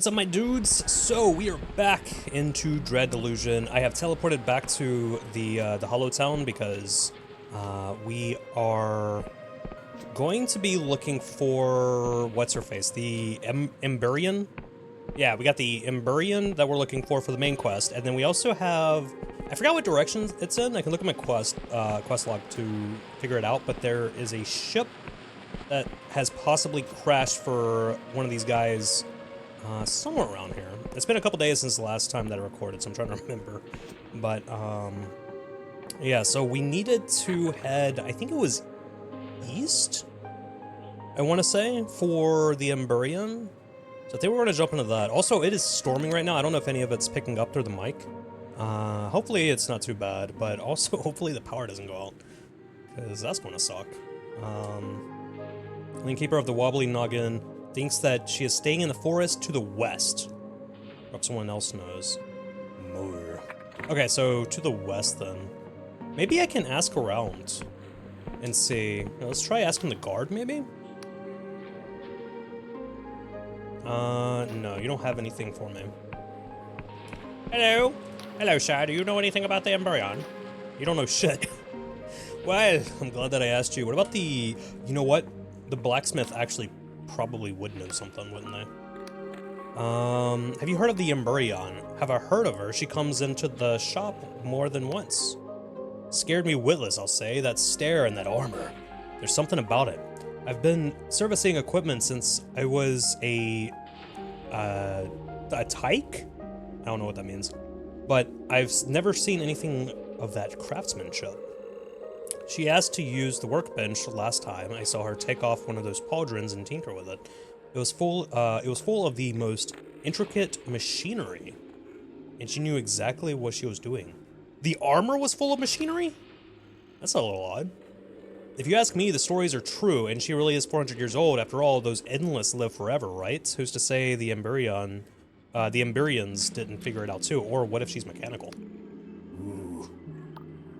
What's up, my dudes? So we are back into Dread Delusion. I have teleported back to the Hollow Town because we are going to be looking for what's her face, the Emberian. Yeah, we got the Emberian that we're looking for the main quest, and then we also have, I forgot what direction it's in. I can look at my quest log to figure it out, but there is a ship that has possibly crashed for one of these guys. Somewhere around here. It's been a couple days since the last time that I recorded, so I'm trying to remember. But, yeah, so we needed to head, I think it was east, I want to say, for the Emberian. So I think we're going to jump into that. Also, it is storming right now. I don't know if any of it's picking up through the mic. Hopefully it's not too bad, but also hopefully the power doesn't go out, because that's going to suck. Innkeeper of the Wobbly Noggin thinks that she is staying in the forest to the west. I hope someone else knows more. Okay, so to the west then. Maybe I can ask around and see. Let's try asking the guard, maybe? No, you don't have anything for me. Hello? Hello, sir. Do you know anything about the Emberian? You don't know shit. Well, I'm glad that I asked you. What about the... You know what? The blacksmith actually probably would know something, wouldn't they? Have you heard of the Emberian? Have I heard of her? She comes into the shop more than once. Scared me witless, I'll say. That stare and that armor. There's something about it. I've been servicing equipment since I was a tyke? I don't know what that means. But I've never seen anything of that craftsmanship. She asked to use the workbench last time. I saw her take off one of those pauldrons and tinker with it. It was full of the most intricate machinery, and she knew exactly what she was doing. The armor was full of machinery? That's a little odd. If you ask me, the stories are true, and she really is 400 years old. After all, those endless live forever, right? Who's to say the Emberians didn't figure it out too? Or what if she's mechanical?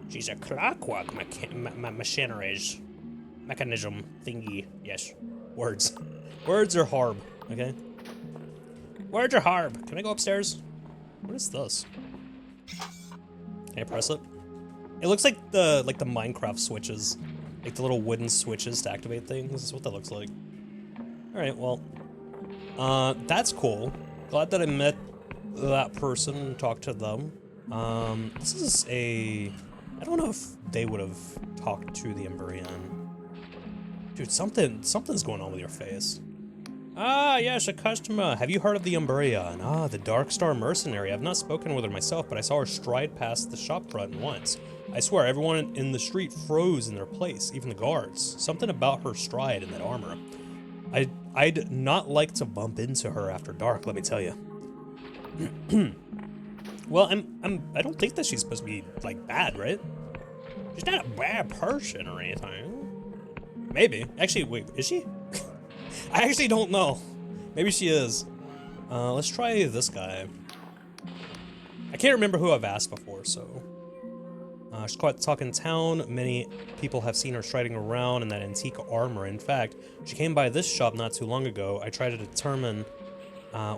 She's a clockwork machineries. Mechanism thingy. Yes. Words. Words are hard, okay? Words are hard. Can I go upstairs? What is this? Can I press it? It looks like the Minecraft switches. Like the little wooden switches to activate things. This is what that looks like. Alright, well. That's cool. Glad that I met that person and talked to them. This is a... I don't know if they would have talked to the Emberian. Dude, something's going on with your face. Ah, yes, a customer. Have you heard of the Emberian? Ah, the Dark Star mercenary. I've not spoken with her myself, but I saw her stride past the shop front once. I swear, everyone in the street froze in their place, even the guards. Something about her stride and that armor. I'd not like to bump into her after dark, let me tell you. Well, I don't think that she's supposed to be, like, bad, right? She's not a bad person or anything. Maybe. Actually, wait, is she? I actually don't know. Maybe she is. Let's try this guy. I can't remember who I've asked before, so... she's quite talking town. Many people have seen her striding around in that antique armor. In fact, she came by this shop not too long ago. I tried to determine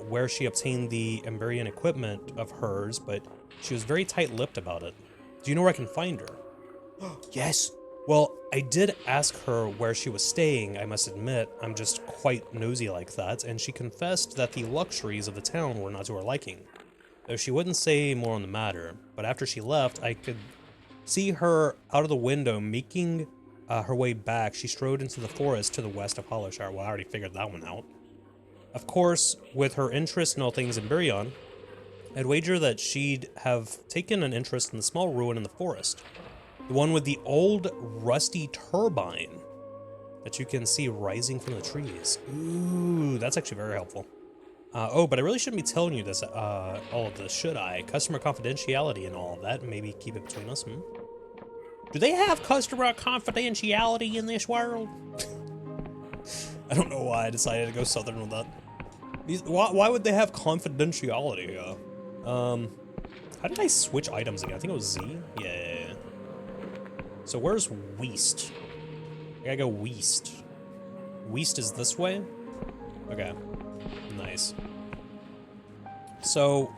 where she obtained the Emberian equipment of hers, but she was very tight-lipped about it. Do you know where I can find her? Yes. Well, I did ask her where she was staying, I must admit. I'm just quite nosy like that, and she confessed that the luxuries of the town were not to her liking. Though she wouldn't say more on the matter, but after she left, I could see her out of the window making her way back. She strode into the forest to the west of Hollowshire. Well, I already figured that one out. Of course, with her interest in all things Emberian, I'd wager that she'd have taken an interest in the small ruin in the forest. The one with the old, rusty turbine that you can see rising from the trees. Ooh, that's actually very helpful. Oh, but I really shouldn't be telling you this, all of this, should I? Customer confidentiality and all of that. Maybe keep it between us, Do they have customer confidentiality in this world? I don't know why I decided to go southern with that. Why would they have confidentiality here? How did I switch items again? I think it was Z? Yeah. So where's Weast? I gotta go Weast. Weast is this way? Okay. Nice. So,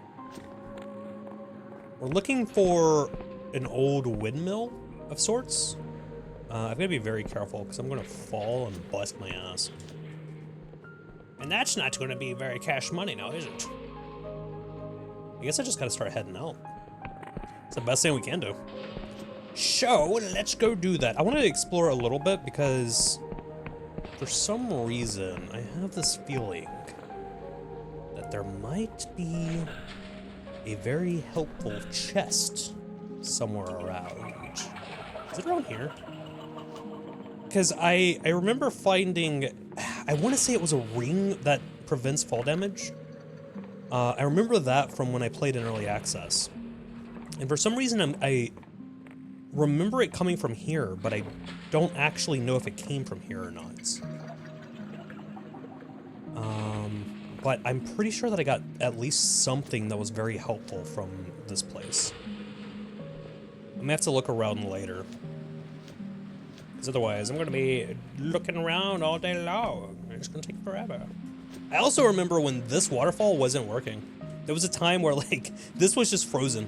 we're looking for an old windmill of sorts. I've got to be very careful because I'm going to fall and bust my ass. And that's not going to be very cash money now, is it? I guess I just got to start heading out. It's the best thing we can do. So, let's go do that. I want to explore a little bit because for some reason, I have this feeling that there might be a very helpful chest somewhere around. Is it around here? Because I remember finding, I want to say it was a ring that prevents fall damage. I remember that from when I played in early access. And for some reason I remember it coming from here, but I don't actually know if it came from here or not. But I'm pretty sure that I got at least something that was very helpful from this place. I'm gonna have to look around later. Because otherwise, I'm gonna be looking around all day long. It's gonna take forever. I also remember when this waterfall wasn't working. There was a time where, like, this was just frozen.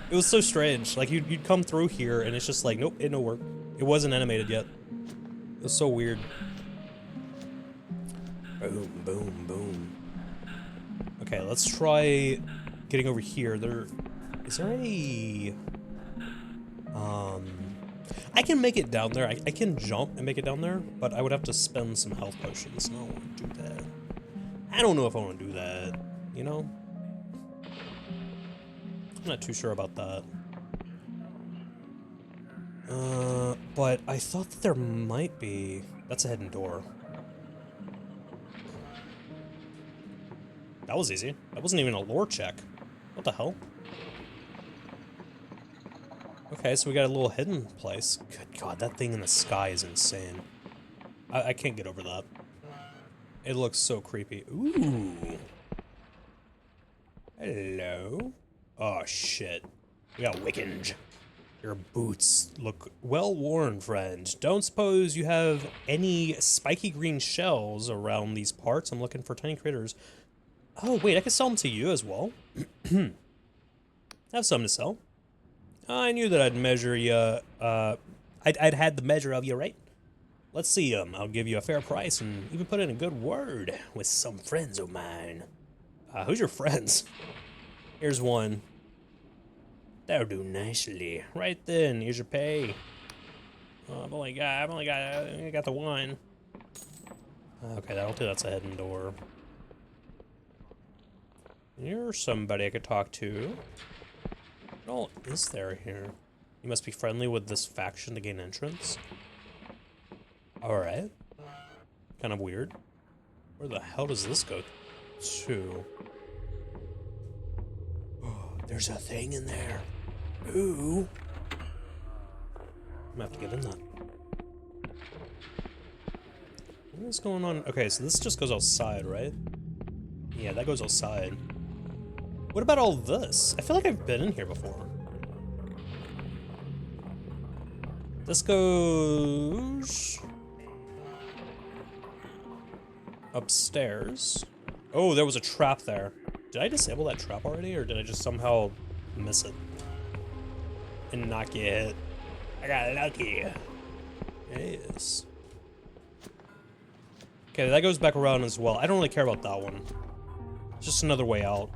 It was so strange. Like, you'd come through here, and it's just like, nope, it didn't work. It wasn't animated yet. It was so weird. Boom, boom, boom. Okay, let's try getting over here. Is there a... I can make it down there. I can jump and make it down there, but I would have to spend some health potions. I don't want to do that. I don't know if I want to do that, you know? I'm not too sure about that. But I thought that there might be... That's a hidden door. That was easy. That wasn't even a lore check. What the hell? Okay, so we got a little hidden place. Good God, that thing in the sky is insane. I can't get over that. It looks so creepy. Ooh. Hello. Oh, shit. We got Wickenge. Your boots look well worn, friend. Don't suppose you have any spiky green shells around these parts? I'm looking for tiny critters. Oh, wait, I can sell them to you as well. I have some to sell. I knew that I'd measure you, I'd had the measure of you, right? Let's see 'em. I'll give you a fair price and even put in a good word with some friends of mine. Who's your friends? Here's one. That'll do nicely. Right then, here's your pay. Oh, I've only got the one. Okay, I don't think that's a hidden door. You're somebody I could talk to. What all is there here? You must be friendly with this faction to gain entrance. Alright. Kind of weird. Where the hell does this go to? Oh, there's a thing in there. Ooh. I'm gonna have to get in that. What is going on? Okay, so this just goes outside, right? Yeah, that goes outside. What about all this? I feel like I've been in here before. This goes... upstairs. Oh, there was a trap there. Did I disable that trap already, or did I just somehow miss it? And not get hit? I got lucky. Yes. Okay, that goes back around as well. I don't really care about that one. It's just another way out.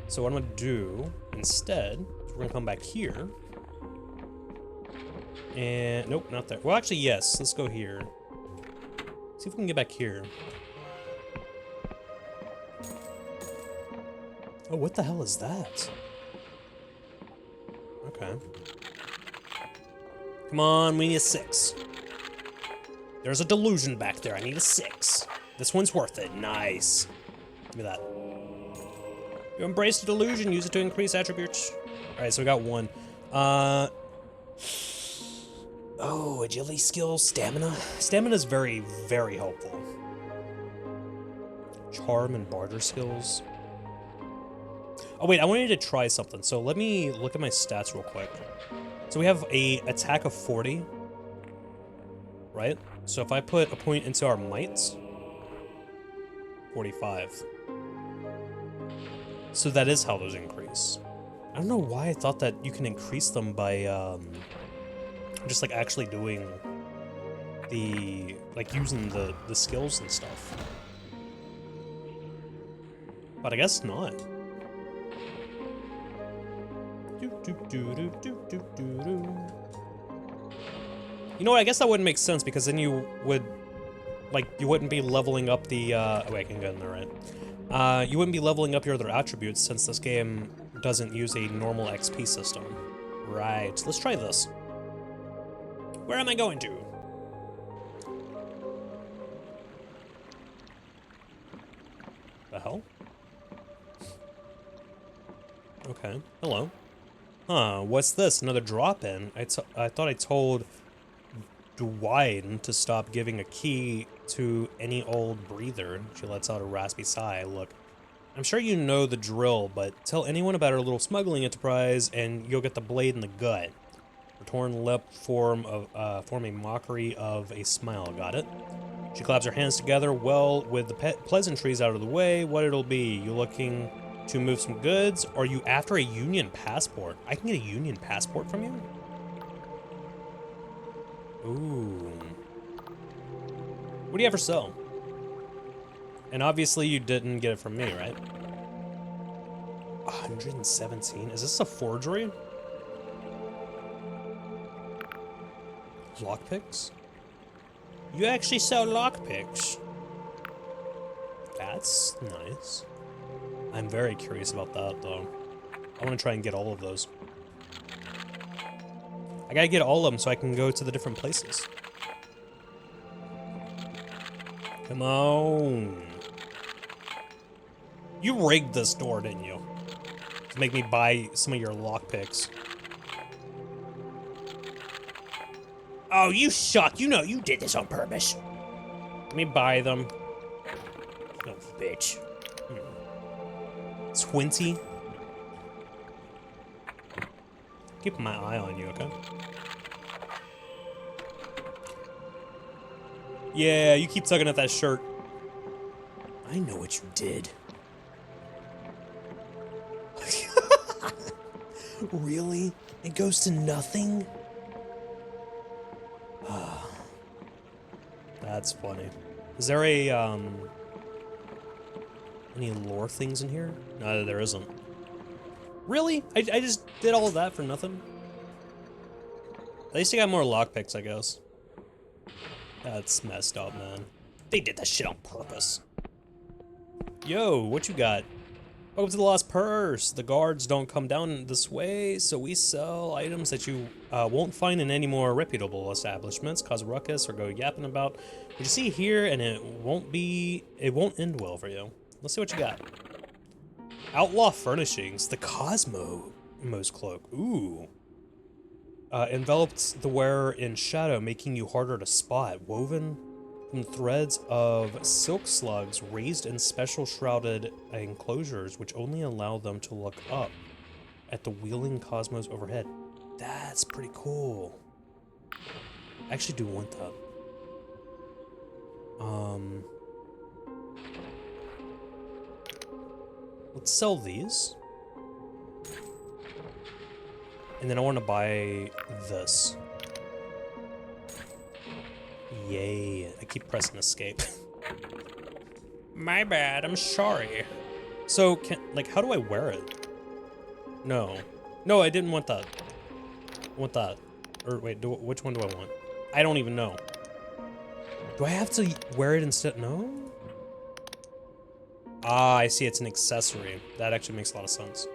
So what I'm gonna do instead is we're gonna come back here. And nope, not there. Well, actually, yes. Let's go here. See if we can get back here. Oh, what the hell is that? Okay. Come on, we need a 6. There's a delusion back there. I need a 6. This one's worth it. Nice. Give me that. You embrace the delusion. Use it to increase attributes. All right, so we got 1. Oh, agility skills, stamina. Stamina is very, very helpful. Charm and barter skills. Oh wait, I wanted to try something. So let me look at my stats real quick. So we have a attack of 40, right? So if I put a point into our might, 45. So that is how those increase. I don't know why I thought that you can increase them by just like actually doing the like using the skills and stuff. But I guess not. You know what? I guess that wouldn't make sense because then you would, like, you wouldn't be leveling up the. Oh, wait, I can get in there, right? You wouldn't be leveling up your other attributes since this game doesn't use a normal XP system. Right. Let's try this. Where am I going to? The hell? Okay. Hello. Huh, what's this? Another drop-in? I thought I told Dwayne to stop giving a key to any old breather. She lets out a raspy sigh. Look, I'm sure you know the drill, but tell anyone about our little smuggling enterprise and you'll get the blade in the gut. Her torn lip form a mockery of a smile. Got it? She claps her hands together. Well, with the pleasantries out of the way, what it'll be? You looking to move some goods? Or are you after a Union passport? I can get a Union passport from you? Ooh. What do you have for sale? And obviously you didn't get it from me, right? 117? Is this a forgery? Lockpicks? You actually sell lockpicks? That's nice. I'm very curious about that, though. I want to try and get all of those. I gotta get all of them so I can go to the different places. Come on. You rigged this door, didn't you? To make me buy some of your lockpicks. Oh, you suck. You know you did this on purpose. Let me buy them. Oh, bitch. 20? Keep my eye on you, okay? Yeah, you keep tugging at that shirt. I know what you did. Really? It goes to nothing? That's funny. Is there a, any lore things in here? No, there isn't. Really? I just did all of that for nothing? At least I got more lockpicks, I guess. That's messed up, man. They did that shit on purpose. Yo, what you got? Welcome to the Lost Purse. The guards don't come down this way, so we sell items that you won't find in any more reputable establishments, cause a ruckus, or go yapping about what you see here, and it won't end well for you. Let's see what you got. Outlaw furnishings. The Cosmos cloak. Ooh. Enveloped the wearer in shadow, making you harder to spot. Woven from threads of silk slugs raised in special shrouded enclosures, which only allow them to look up at the wheeling cosmos overhead. That's pretty cool. I actually do want that. Let's sell these. And then I want to buy this. Yay. I keep pressing escape. My bad, I'm sorry. So, how do I wear it? No. No, I didn't want that. I want that. Or wait, which one do I want? I don't even know. Do I have to wear it instead? No? Ah, I see, it's an accessory. That actually makes a lot of sense.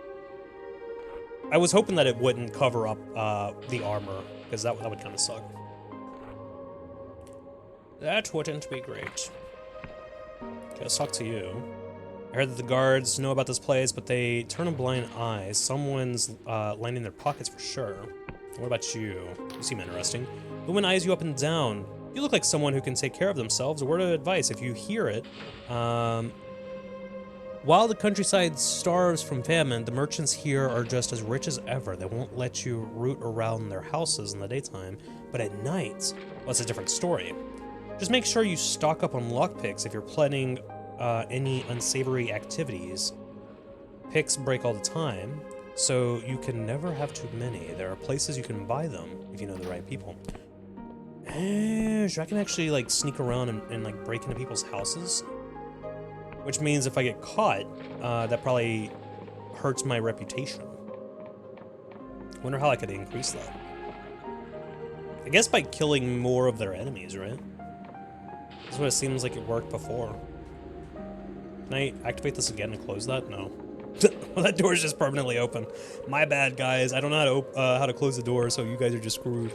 I was hoping that it wouldn't cover up the armor, because that would kind of suck. That wouldn't be great. Okay, let's talk to you. I heard that the guards know about this place, but they turn a blind eye. Someone's lining their pockets for sure. What about you? You seem interesting. The woman eyes you up and down. You look like someone who can take care of themselves. A word of advice, if you hear it. While the countryside starves from famine, the merchants here are just as rich as ever. They won't let you root around their houses in the daytime, but at night, well, it's a different story. Just make sure you stock up on lockpicks if you're planning any unsavory activities. picks break all the time, so you can never have too many. There are places you can buy them if you know the right people. So I can actually like sneak around and like break into people's houses, which means if I get caught, that probably hurts my reputation. Wonder how I could increase that. I guess by killing more of their enemies, right? That's what it seems like it worked before. Can I activate this again and close that? No. Well, that door is just permanently open. My bad, guys. I don't know how to close the door, so you guys are just screwed.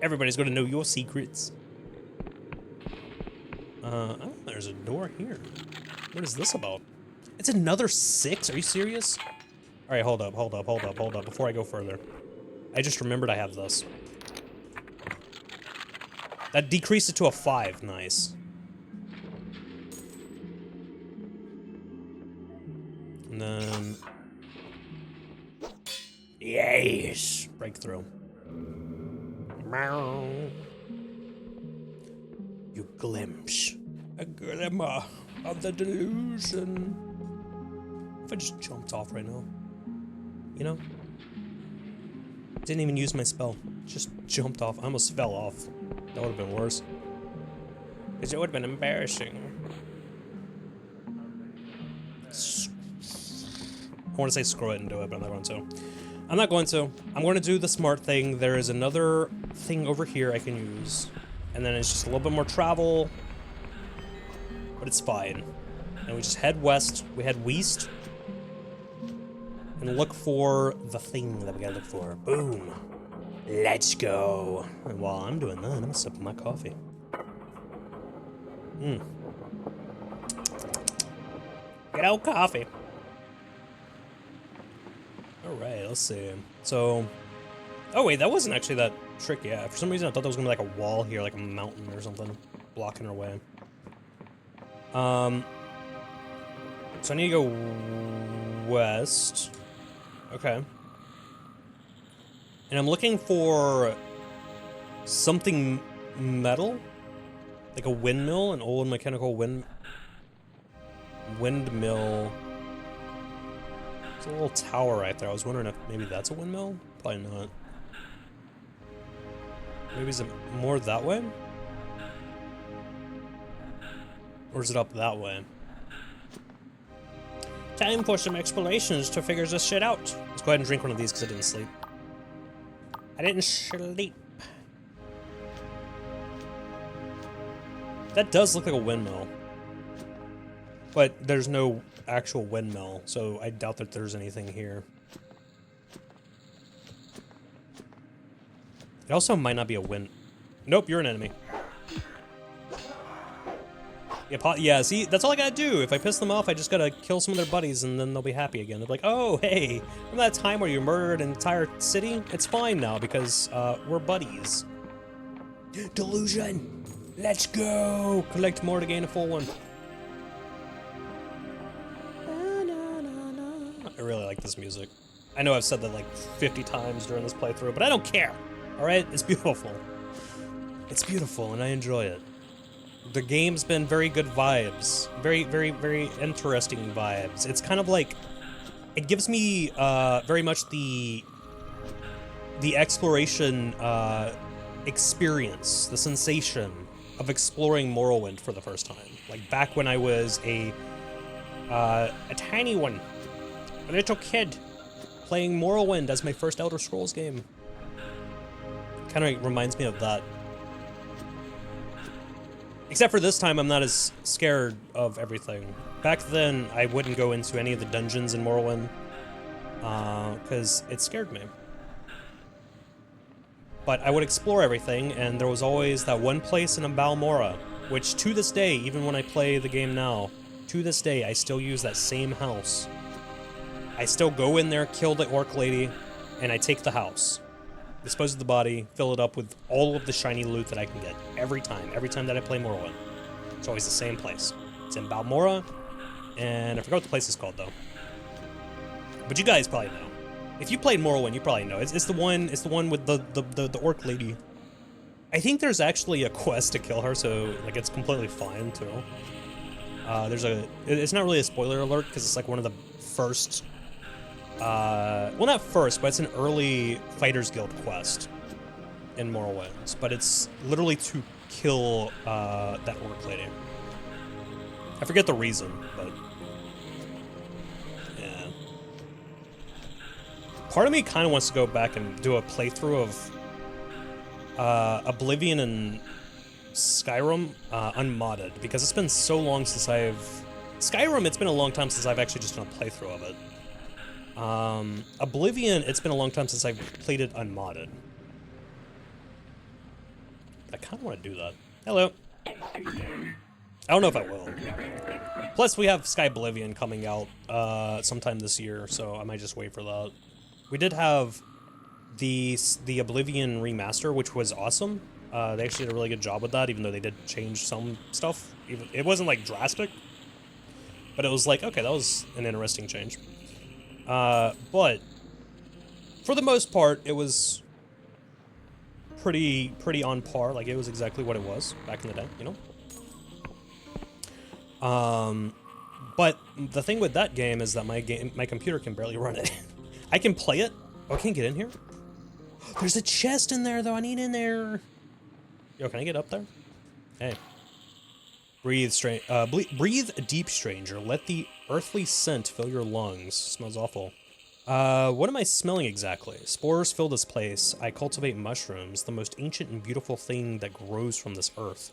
Everybody's gonna know your secrets. Oh, there's a door here. What is this about? It's another 6? Are you serious? All right, hold up. Before I go further. I just remembered I have this. That decreased it to a 5. Nice. And then... Yes! Breakthrough. Meow. You glimpse a glimmer of the delusion. If I just jumped off right now, you know? Didn't even use my spell. Just jumped off. I almost fell off. That would have been worse. Because it would have been embarrassing. I want to say screw it and do it, but I'm not going to. I'm not going to. I'm going to do the smart thing. There is another thing over here I can use. And then it's just a little bit more travel. But it's fine. And we just head west. We head west. And look for the thing that we gotta look for. Boom. Let's go. And while I'm doing that, I'm gonna sip my coffee. Good old coffee. Alright, let's see. So... Oh wait, that wasn't actually that tricky. Yeah, for some reason I thought there was gonna be like a wall here, like a mountain or something, blocking our way. So I need to go west. Okay. And I'm looking for something metal, like a windmill, an old mechanical windmill. There's a little tower right there. I was wondering if maybe that's a windmill. Probably not. Maybe is it more that way? Or is it up that way? Time for some explorations to figure this shit out. Let's go ahead and drink one of these because I didn't sleep. I didn't sleep. That does look like a windmill. But there's no actual windmill, so I doubt that there's anything here. It also might not be a wind. Nope, you're an enemy. Yeah, see, that's all I gotta do. If I piss them off, I just gotta kill some of their buddies and then they'll be happy again. They're like, oh, hey, remember that time where you murdered an entire city? It's fine now because we're buddies. Delusion! Let's go! Collect more to gain a full one. I really like this music. I know I've said that like 50 times during this playthrough, but I don't care. Alright? It's beautiful. It's beautiful and I enjoy it. The game's been very good vibes. Very, very, very interesting vibes. It's kind of like... It gives me very much the exploration experience, the sensation of exploring Morrowind for the first time. Like back when I was a tiny one, a little kid, playing Morrowind as my first Elder Scrolls game. Kind of reminds me of that. Except for this time, I'm not as scared of everything. Back then, I wouldn't go into any of the dungeons in Morrowind, because it scared me. But I would explore everything, and there was always that one place in Balmora, which to this day, even when I play the game now, to this day, I still use that same house. I still go in there, kill the orc lady, and I take the house. Dispose of the body, fill it up with all of the shiny loot that I can get. Every time that I play Morrowind. It's always the same place. It's in Balmora, and I forgot what the place is called, though. But you guys probably know. If you played Morrowind, you probably know. It's the one with the orc lady. I think there's actually a quest to kill her, so like it's completely fine too. It's not really a spoiler alert because it's like one of the first, well, not first, but it's an early Fighters Guild quest in Morrowinds, but it's literally to kill that orc lady. I forget the reason, but yeah. Part of me kind of wants to go back and do a playthrough of Oblivion and Skyrim unmodded, because it's been so long since Skyrim, it's been a long time since I've actually just done a playthrough of it. Oblivion, it's been a long time since I've played it unmodded. I kind of want to do that. Hello. I don't know if I will. Plus, we have Sky Oblivion coming out sometime this year, so I might just wait for that. We did have the Oblivion remaster, which was awesome. They actually did a really good job with that, even though they did change some stuff. It wasn't like drastic, but it was like, okay, that was an interesting change. But for the most part, it was pretty on par. Like, it was exactly what it was back in the day, you know? But the thing with that game is that my computer can barely run it. I can play it. Oh, I can't get in here? There's a chest in there, though. I need in there. Yo, can I get up there? Hey. Breathe deep, stranger. Let the earthly scent fill your lungs. Smells awful. What am I smelling exactly? Spores fill this place. I cultivate mushrooms, the most ancient and beautiful thing that grows from this earth.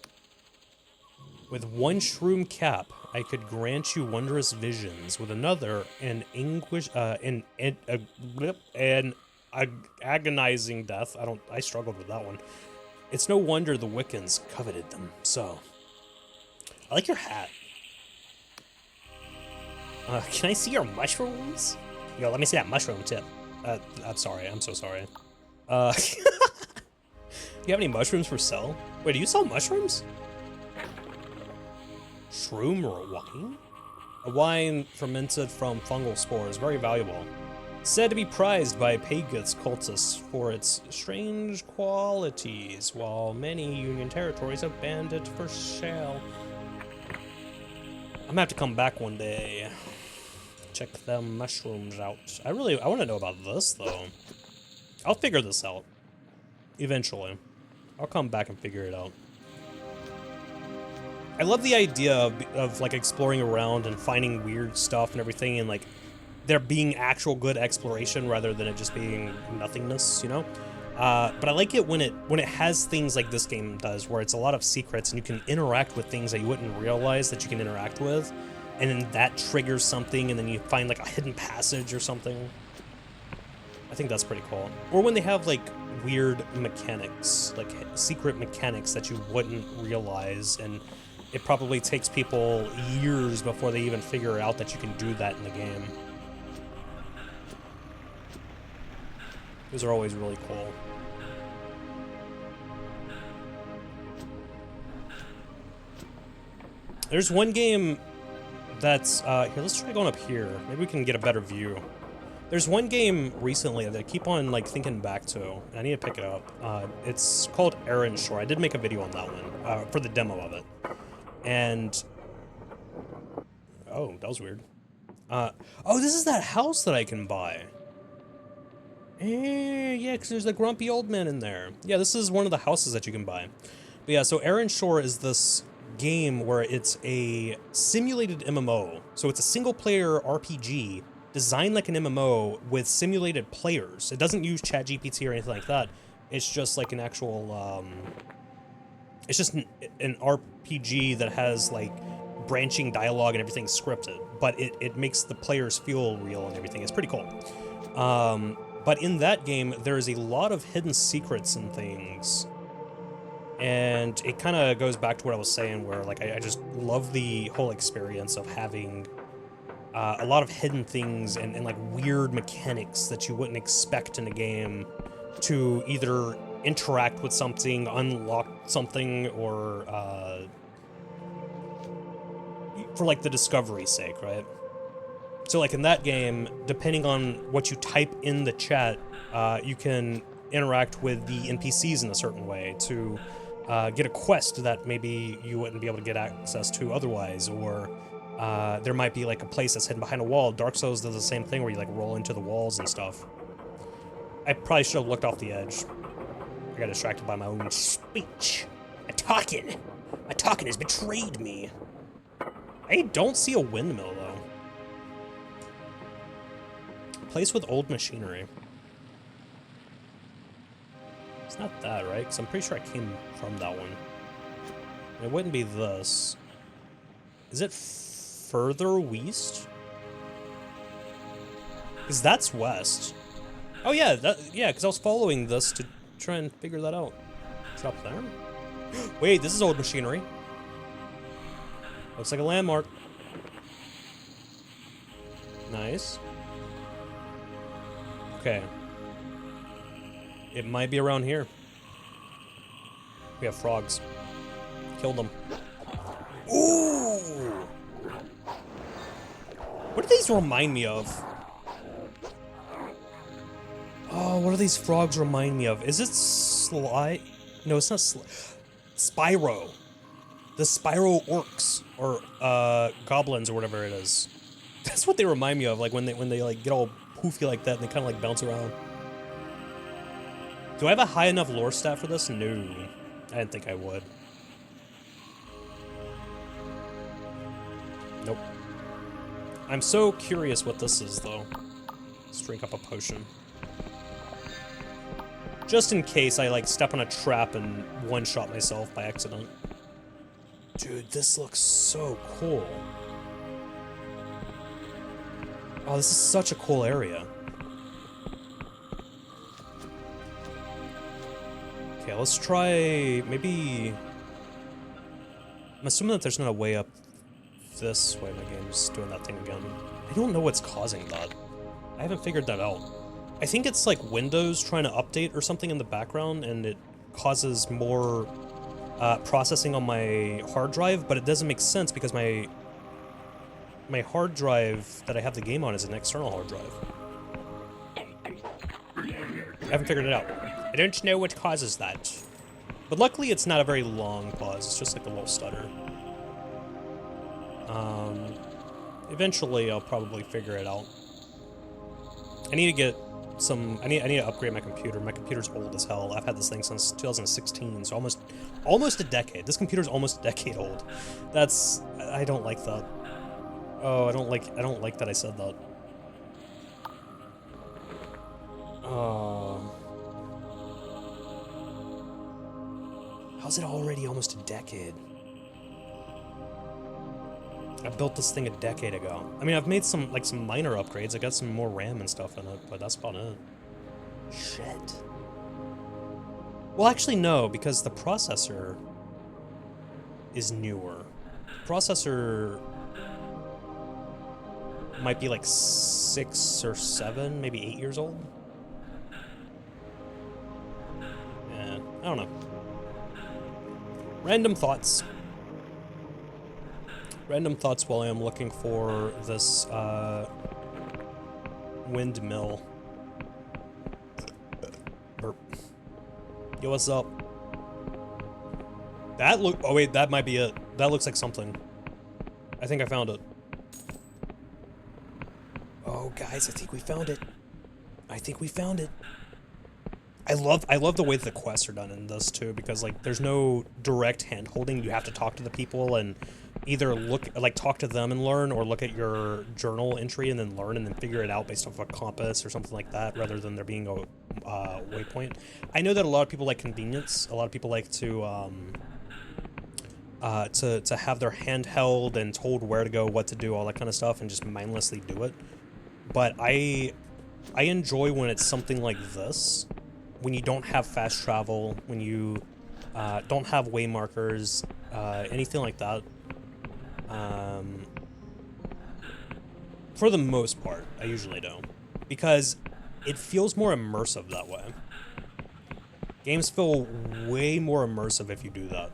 With one shroom cap, I could grant you wondrous visions. With another, an agonizing death. I struggled with that one. It's no wonder the Wiccans coveted them. So, I like your hat. Can I see your mushrooms? Yo, let me see that mushroom tip. I'm sorry. I'm so sorry. Do you have any mushrooms for sale? Wait, do you sell mushrooms? Shroom or a wine? A wine fermented from fungal spores, very valuable. Said to be prized by Pagans cultists for its strange qualities, while many Union territories have banned it for sale. I'm gonna have to come back one day. Check them mushrooms out. I want to know about this, though. I'll figure this out. Eventually. I'll come back and figure it out. I love the idea of like exploring around and finding weird stuff and everything, and like there being actual good exploration rather than it just being nothingness, you know? But I like it when it has things like this game does, where it's a lot of secrets and you can interact with things that you wouldn't realize that you can interact with, and then that triggers something, and then you find like a hidden passage or something. I think that's pretty cool. Or when they have like weird mechanics, like secret mechanics that you wouldn't realize, and it probably takes people years before they even figure out that you can do that in the game. Those are always really cool. There's one game that's, here, let's try going up here. Maybe we can get a better view. There's one game recently that I keep on, like, thinking back to, and I need to pick it up. It's called Shore. I did make a video on that one, for the demo of it. And, oh, that was weird. Oh, this is that house that I can buy. Yeah, because there's a grumpy old man in there. Yeah, this is one of the houses that you can buy. But yeah, so Shore is this game where it's a simulated MMO. So it's a single-player RPG designed like an MMO with simulated players. It doesn't use ChatGPT or anything like that. It's just like an actual, it's just an RPG that has like branching dialogue and everything scripted, but it makes the players feel real and everything. It's pretty cool. But in that game, there's a lot of hidden secrets and things. And it kind of goes back to what I was saying, where like I just love the whole experience of having a lot of hidden things and like weird mechanics that you wouldn't expect in a game to either interact with something, unlock something, or for like the discovery's sake, right? So like in that game, depending on what you type in the chat, you can interact with the NPCs in a certain way to get a quest that maybe you wouldn't be able to get access to otherwise, or there might be like a place that's hidden behind a wall. Dark Souls does the same thing where you like roll into the walls and stuff. I probably should have looked off the edge. I got distracted by my own speech. My talking has betrayed me. I don't see a windmill though. Place with old machinery. It's not that, right? Because I'm pretty sure I came from that one. It wouldn't be this. Is it further west? Because that's west. Oh yeah, because I was following this to try and figure that out. It's up there. Wait, this is old machinery. Looks like a landmark. Nice. Okay. It might be around here. We have frogs. Killed them. Ooh! What do these remind me of? Oh, what do these frogs remind me of? Is it Sly? No, it's not Spyro. The Spyro orcs. Or, goblins or whatever it is. That's what they remind me of, like when they like get all poofy like that and they kind of like bounce around. Do I have a high enough lore stat for this? No. I didn't think I would. Nope. I'm so curious what this is, though. Let's drink up a potion. Just in case I, like, step on a trap and one-shot myself by accident. Dude, this looks so cool. Oh, this is such a cool area. Okay, let's try... maybe... I'm assuming that there's not a way up this way. My game's doing that thing again. I don't know what's causing that. I haven't figured that out. I think it's like Windows trying to update or something in the background, and it causes more processing on my hard drive, but it doesn't make sense because my hard drive that I have the game on is an external hard drive. I haven't figured it out. I don't know what causes that. But luckily it's not a very long pause, it's just like a little stutter. Eventually I'll probably figure it out. I need to get some, I need to upgrade my computer. My computer's old as hell. I've had this thing since 2016, so almost a decade. This computer's almost a decade old. That's, I don't like that. Oh, I don't like that I said that. How's it already almost a decade? I built this thing a decade ago. I mean, I've made some minor upgrades. I got some more RAM and stuff in it, but that's about it. Shit. Well, actually, no, because the processor is newer. The processor might be like 6 or 7, maybe 8 years old. Yeah, I don't know. Random thoughts. Random thoughts while I am looking for this, windmill. Burp. Yo, what's up? Oh wait, that might be it. That looks like something. I think I found it. Oh, guys, I think we found it. I think we found it. I love the way that the quests are done in this too, because like there's no direct hand holding. You have to talk to the people and either talk to them and learn, or look at your journal entry and then learn and then figure it out based off a compass or something like that, rather than there being a waypoint. I know that a lot of people like convenience. A lot of people like to have their hand held and told where to go, what to do, all that kind of stuff, and just mindlessly do it. But I enjoy when it's something like this, when you don't have fast travel, when you don't have way markers, anything like that. For the most part, I usually don't, because it feels more immersive that way. Games feel way more immersive if you do that,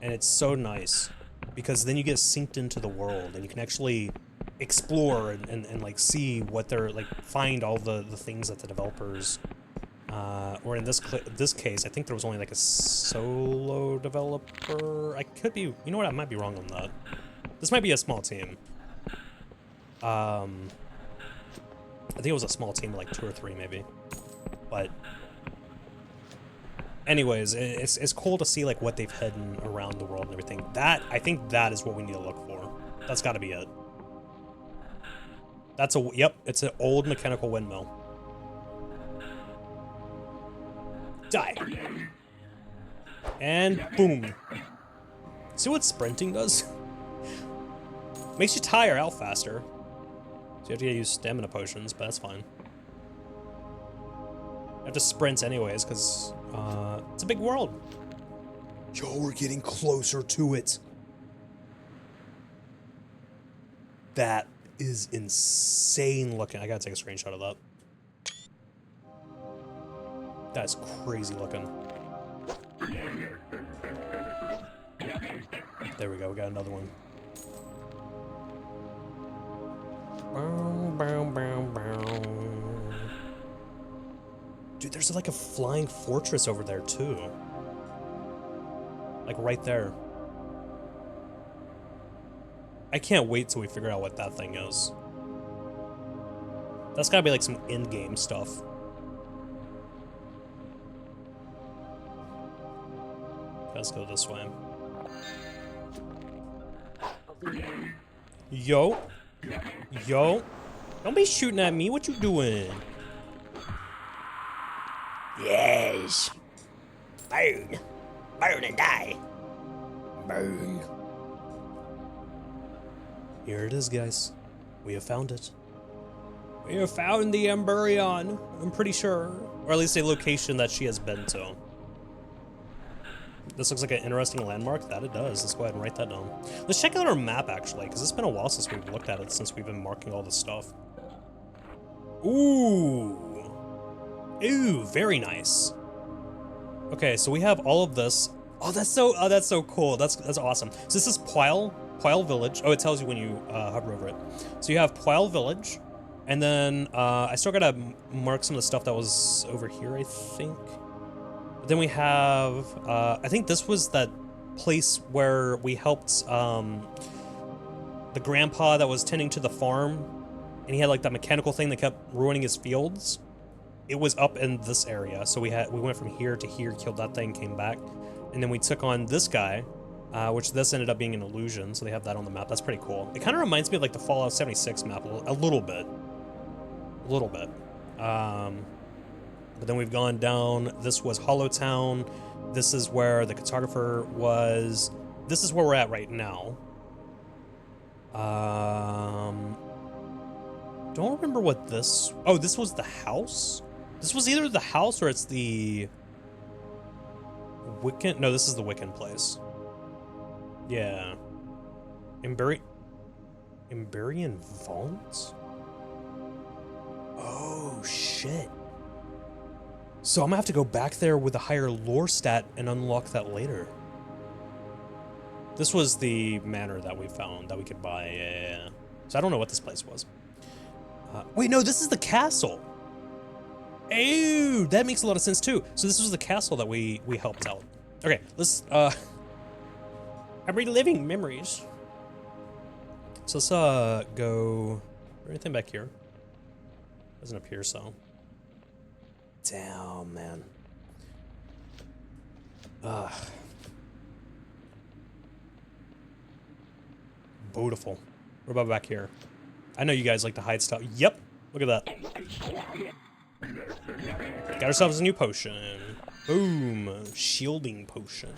and it's so nice, because then you get synced into the world, and you can actually explore and like see what they're like, find all the things that the developers, or in this case, I think there was only like a solo developer. I could be, you know what, I might be wrong on that. This might be a small team. I think it was a small team, like 2 or 3 maybe. But anyways, it's cool to see like what they've hidden around the world and everything. That, I think that is what we need to look for. That's got to be it. That's a, yep, it's an old mechanical windmill. Die. And boom. See what sprinting does? Makes you tire out faster. So you have to use stamina potions, but that's fine. You have to sprint anyways, because it's a big world. Yo, we're getting closer to it. That is insane looking. I gotta take a screenshot of that. That's crazy looking. There we go, we got another one. Dude, there's like a flying fortress over there too. Like right there. I can't wait till we figure out what that thing is. That's gotta be like some in-game stuff. Let's go this way. Yo. Yo. Don't be shooting at me. What you doing? Yes. Burn. Burn and die. Burn. Here it is, guys. We have found it. We have found the Emberian, I'm pretty sure. Or at least a location that she has been to. This looks like an interesting landmark. That it does. Let's go ahead and write that down. Let's check out our map, actually, because it's been a while since we've looked at it, since we've been marking all this stuff. Ooh. Ooh, very nice. Okay, so we have all of this. Oh, that's so cool. That's awesome. So this is Poil Village. Oh, it tells you when you hover over it. So you have Poil Village, and then I still gotta mark some of the stuff that was over here, I think. But then we have, I think this was that place where we helped the grandpa that was tending to the farm, and he had like that mechanical thing that kept ruining his fields. It was up in this area, so we went from here to here, killed that thing, came back, and then we took on this guy, which this ended up being an illusion, so they have that on the map. That's pretty cool. It kind of reminds me of like the Fallout 76 map a little bit. A little bit. But then we've gone down. This was Hollowtown. This is where the cartographer was. This is where we're at right now. Don't remember what this... Oh, this was the house? This was either the house or it's the... Wiccan... No, this is the Wiccan place. Yeah. Emberian Vault? Oh, shit. So I'm gonna have to go back there with a higher lore stat and unlock that later. This was the manor that we found that we could buy. Yeah. So I don't know what this place was. Wait, no, this is the castle. Oh, that makes a lot of sense too. So this was the castle that we helped out. Okay, let's I'm reliving memories. So let's go. Anything back here? Doesn't appear so. Damn, man. Beautiful. What about back here? I know you guys like to hide stuff. Yep. Look at that. Got ourselves a new potion. Boom. Shielding potion.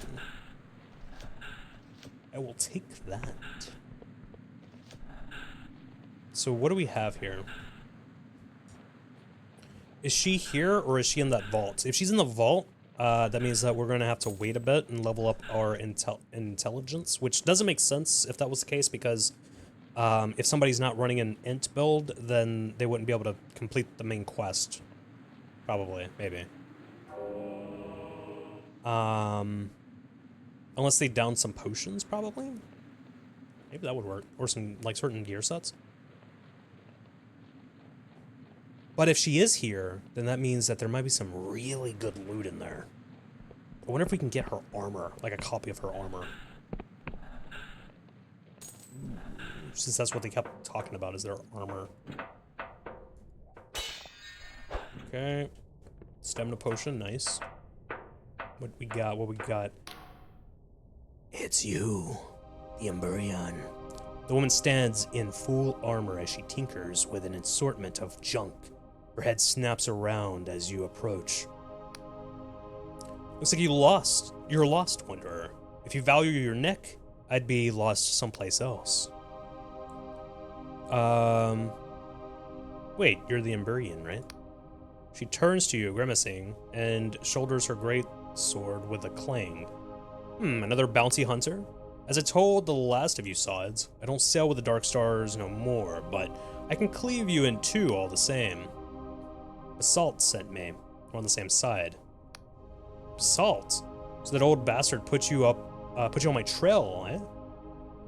I will take that. So what do we have here? Is she here or is she in that vault? If she's in the vault, that means that we're going to have to wait a bit and level up our intelligence, which doesn't make sense if that was the case, because if somebody's not running an int build, then they wouldn't be able to complete the main quest. Probably, maybe. Unless they down some potions, probably. Maybe that would work. Or some, like, certain gear sets. But if she is here, then that means that there might be some really good loot in there. I wonder if we can get her armor, like a copy of her armor. since that's what they kept talking about, is their armor. Okay. Stamina potion, nice. What we got? It's you, the Emberian. The woman stands in full armor as she tinkers with an assortment of junk. Her head snaps around as you approach. Looks like you're lost, Wanderer. If you value your neck, I'd be lost someplace else. Wait, you're the Emberian, right? She turns to you, grimacing, and shoulders her great sword with a clang. Another bounty hunter? As I told the last of you sods, I don't sail with the dark stars no more, but I can cleave you in two all the same. Basalt sent me. We're on the same side. Basalt? So that old bastard put you on my trail, eh?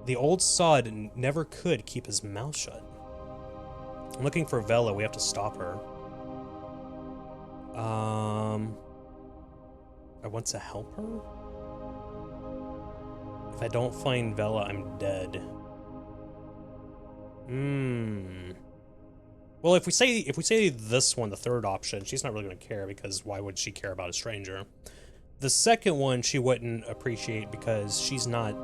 The old sod never could keep his mouth shut. I'm looking for Vela. We have to stop her. I want to help her? If I don't find Vela, I'm dead. Well, if we say this one, the third option, she's not really going to care, because why would she care about a stranger? The second one she wouldn't appreciate because she's not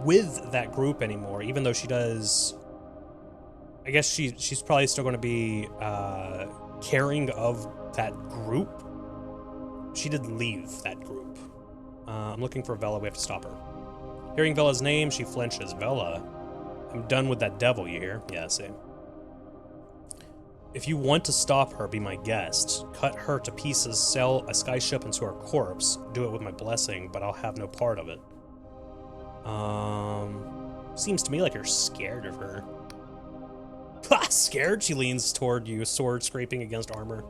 with that group anymore, even though she does. I guess she's probably still going to be caring of that group. She did leave that group. I'm looking for Vela. We have to stop her. Hearing Vela's name, she flinches. Vela, I'm done with that devil, you hear? Yeah, same. If you want to stop her, be my guest. Cut her to pieces, sail a skyship into her corpse. Do it with my blessing, but I'll have no part of it. Seems to me like you're scared of her. Scared? She leans toward you, sword scraping against armor.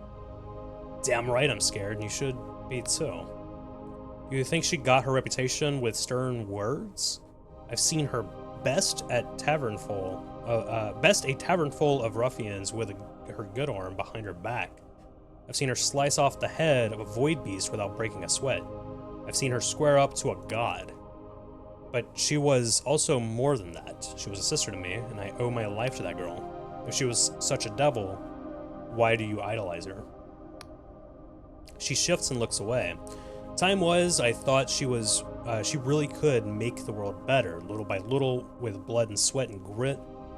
Damn right I'm scared, and you should be too. You think she got her reputation with stern words? I've seen her best a tavern full of ruffians with her good arm behind her back. I've seen her slice off the head of a void beast without breaking a sweat. I've seen her square up to a god. But she was also more than that. She was a sister to me, and I owe my life to that girl. If she was such a devil, why do you idolize her? She shifts and looks away. Time was, I thought she really could make the world better, little by little, with blood and sweat and grit.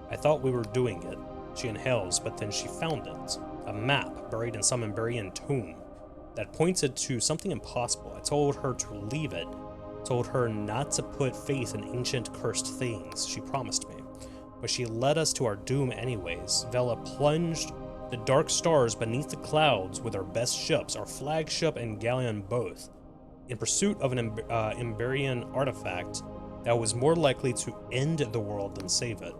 I thought we were doing it. She inhales, but then she found it. A map buried in some Emberian tomb that pointed to something impossible. I told her to leave it. Told her not to put faith in ancient cursed things. She promised me. But she led us to our doom anyways. Vela plunged the dark stars beneath the clouds with our best ships, our flagship and galleon both, in pursuit of an Emberian artifact that was more likely to end the world than save it.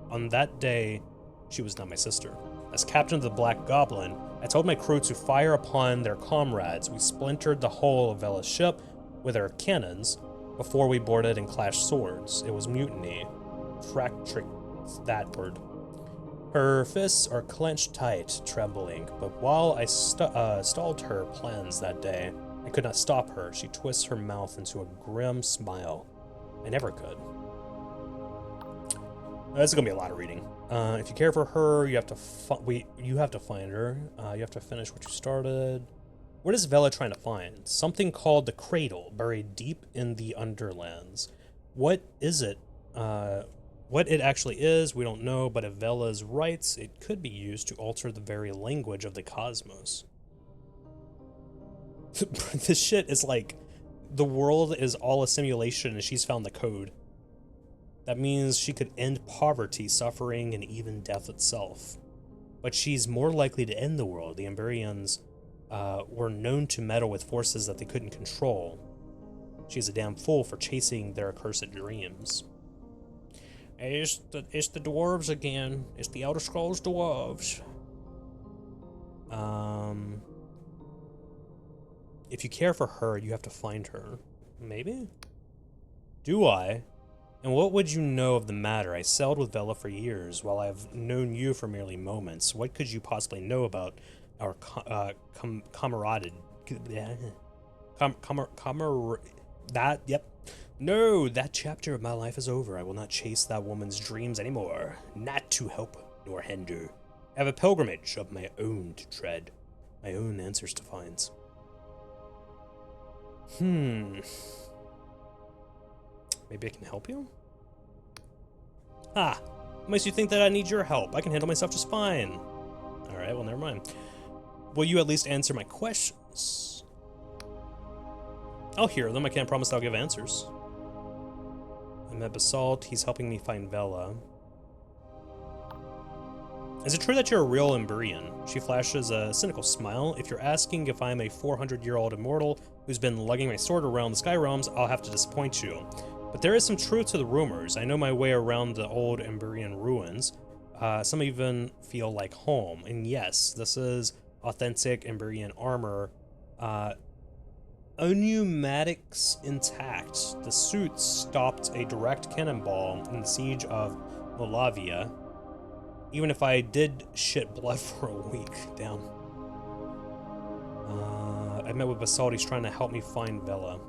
On that day, she was not my sister. As captain of the Black Goblin, I told my crew to fire upon their comrades. We splintered the hull of Vela's ship with our cannons before we boarded and clashed swords. It was mutiny. Fractric, that word. Her fists are clenched tight, trembling, but while I stalled her plans that day, I could not stop her. She twists her mouth into a grim smile. I never could. This is gonna be a lot of reading. If you care for her, you have to find her. You have to finish what you started. What is Vela trying to find? Something called the Cradle, buried deep in the Underlands. What is it? What it actually is, we don't know, but if Vela's right, it could be used to alter the very language of the cosmos. This shit is like, the world is all a simulation and she's found the code. That means she could end poverty, suffering, and even death itself. But she's more likely to end the world. The Emberians were known to meddle with forces that they couldn't control. She's a damn fool for chasing their accursed dreams. It's the dwarves again. It's the Elder Scrolls dwarves. If you care for her, you have to find her. Maybe? Do I? And what would you know of the matter? I sailed with Vela for years, while I've known you for merely moments. What could you possibly know about our camaraderie? Yep. No, that chapter of my life is over. I will not chase that woman's dreams anymore. Not to help nor hinder. I have a pilgrimage of my own to tread. My own answers to find. Maybe I can help you? Ah, makes you think that I need your help. I can handle myself just fine. Alright, well, never mind. Will you at least answer my questions? I'll hear them. I can't promise I'll give answers. I met Basalt. He's helping me find Vela. Is it true that you're a real Emberian? She flashes a cynical smile. If you're asking if I'm a 400-year-old immortal who's been lugging my sword around the sky realms, I'll have to disappoint you. But there is some truth to the rumors. I know my way around the old Emberian ruins. Some even feel like home. And yes, this is authentic Emberian armor. Pneumatics intact. The suit stopped a direct cannonball in the siege of Molavia. Even if I did shit blood for a week. Damn. I met with Basalt. He's trying to help me find Vela.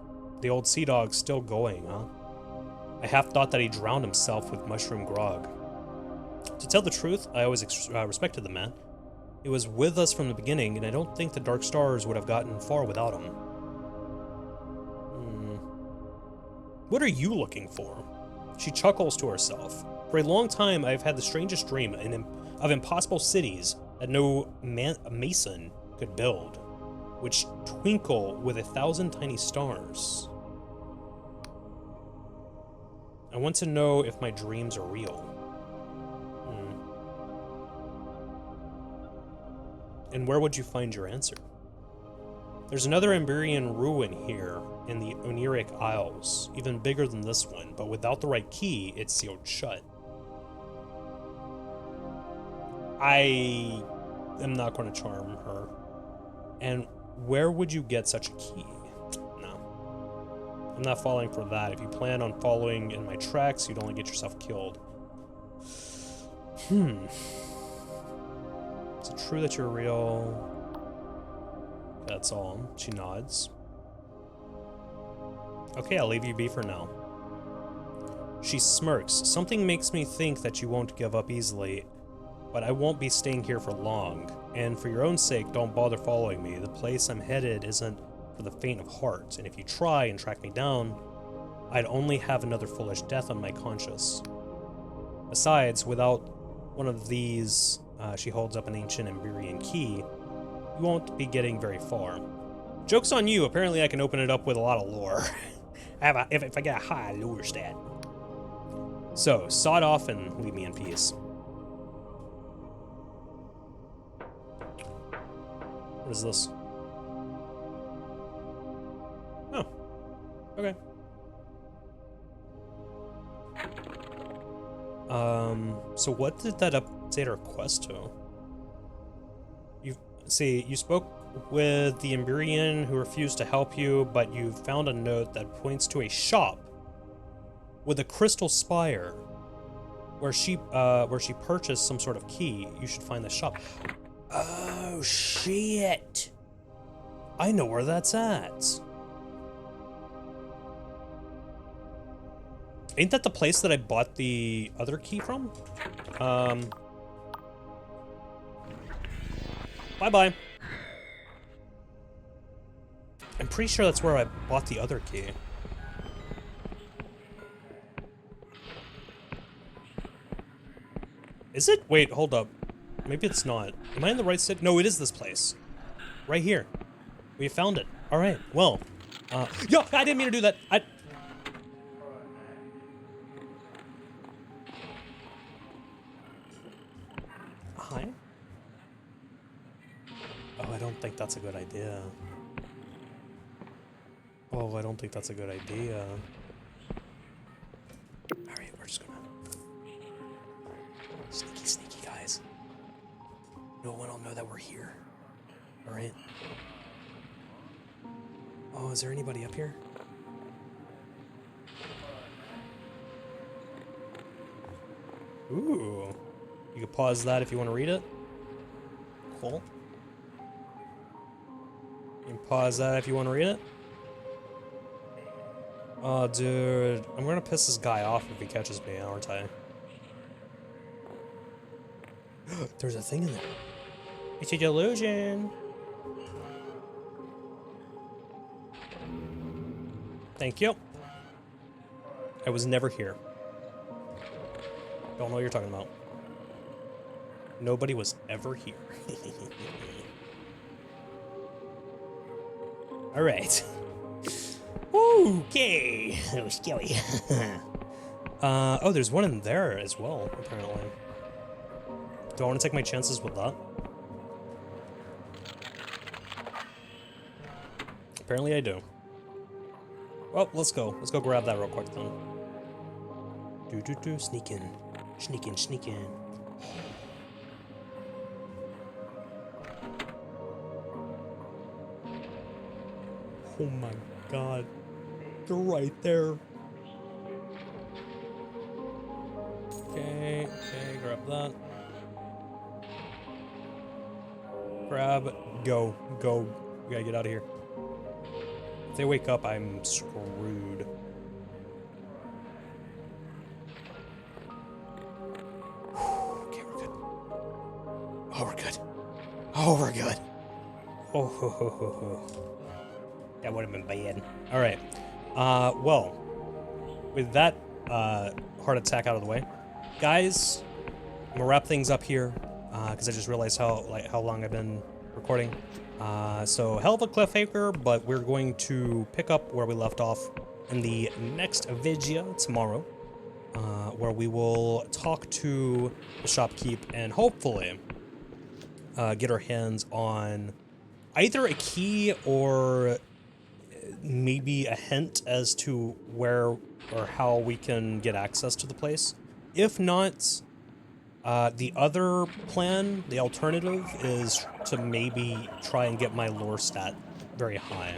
The old sea dog's still going, huh? I half thought that he drowned himself with mushroom grog. To tell the truth, I always respected the man. He was with us from the beginning, and I don't think the Dark Stars would have gotten far without him. What are you looking for? She chuckles to herself. For a long time, I've had the strangest dream of impossible cities that no mason could build, which twinkle with 1,000 tiny stars. I want to know if my dreams are real. And where would you find your answer? There's another Emberian ruin here in the Oniric Isles, even bigger than this one, but without the right key, it's sealed shut. I am not going to charm her. And where would you get such a key? No. I'm not falling for that. If you plan on following in my tracks, you'd only get yourself killed. Is it true that you're real? That's all. She nods. Okay, I'll leave you be for now. She smirks. Something makes me think that you won't give up easily, but I won't be staying here for long. And for your own sake, don't bother following me. The place I'm headed isn't for the faint of heart, and if you try and track me down, I'd only have another foolish death on my conscience. Besides, without one of these, she holds up an ancient Emberian key, you won't be getting very far. Joke's on you, apparently I can open it up with a lot of lore. if I get a high lore stat. So, sod off and leave me in peace. What is this? Oh. Okay. So what did that update our quest to? You spoke with the Emberian who refused to help you, but you found a note that points to a shop with a crystal spire where she purchased some sort of key. You should find the shop. Oh shit! I know where that's at. Ain't that the place that I bought the other key from? Bye-bye. I'm pretty sure that's where I bought the other key. Is it? Wait, hold up. Maybe it's not. Am I in the right city? No, it is this place. Right here. We found it. Alright, well. Yo, I didn't mean to do that. Hi? Oh, I don't think that's a good idea. Oh, I don't think that's a good idea. Alright, we're just gonna... Sneaky, sneaky, guys. No one will know that we're here. Alright? Oh, is there anybody up here? Ooh. You can pause that if you want to read it. Cool. You can pause that if you want to read it. Oh, dude. I'm gonna piss this guy off if he catches me, aren't I? There's a thing in there. It's a delusion. Thank you. I was never here. Don't know what you're talking about. Nobody was ever here. Alright. Okay. That was scary. Oh, there's one in there as well, apparently. Do I want to take my chances with that? Apparently I do. Well, let's go. Let's go grab that real quick then. Sneak in. Sneak in, sneak in. Oh my god. They're right there. Okay, grab that. Grab, go. We gotta get out of here. If they wake up, I'm screwed. Okay, we're good. Oh, we're good. Oh, we're good. Oh, ho, ho, ho, ho. That would have been bad. All right. Well, with that heart attack out of the way, guys, I'm gonna wrap things up here because I just realized how long I've been recording. So hell of a cliffhanger, but we're going to pick up where we left off in the next video tomorrow, where we will talk to the shopkeep and hopefully get our hands on either a key or maybe a hint as to where or how we can get access to the place. If not, the other plan, the alternative, is to maybe try and get my lore stat very high.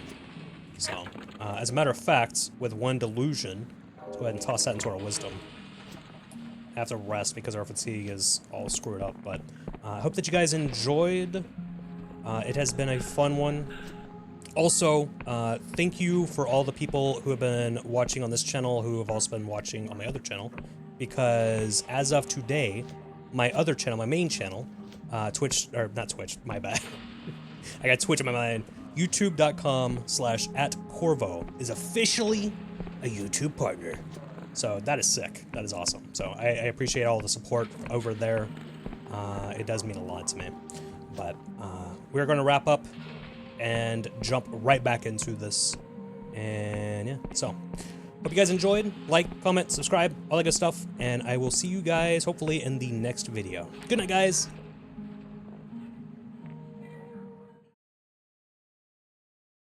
So, as a matter of fact, with one delusion, let's go ahead and toss that into our wisdom. I have to rest because our fatigue is all screwed up, but I hope that you guys enjoyed. It has been a fun one. Also, thank you for all the people who have been watching on this channel, who have also been watching on my other channel, because as of today, my other channel, my main channel, Twitch, or not Twitch, my bad. I got Twitch in my mind. YouTube.com/@Khorvohh is officially a YouTube partner. So that is sick. That is awesome. So I appreciate all the support over there. It does mean a lot to me. But we're going to wrap up and jump right back into this. And yeah, so hope you guys enjoyed. Like, comment, subscribe, all that good stuff. And I will see you guys hopefully in the next video. Good night, guys.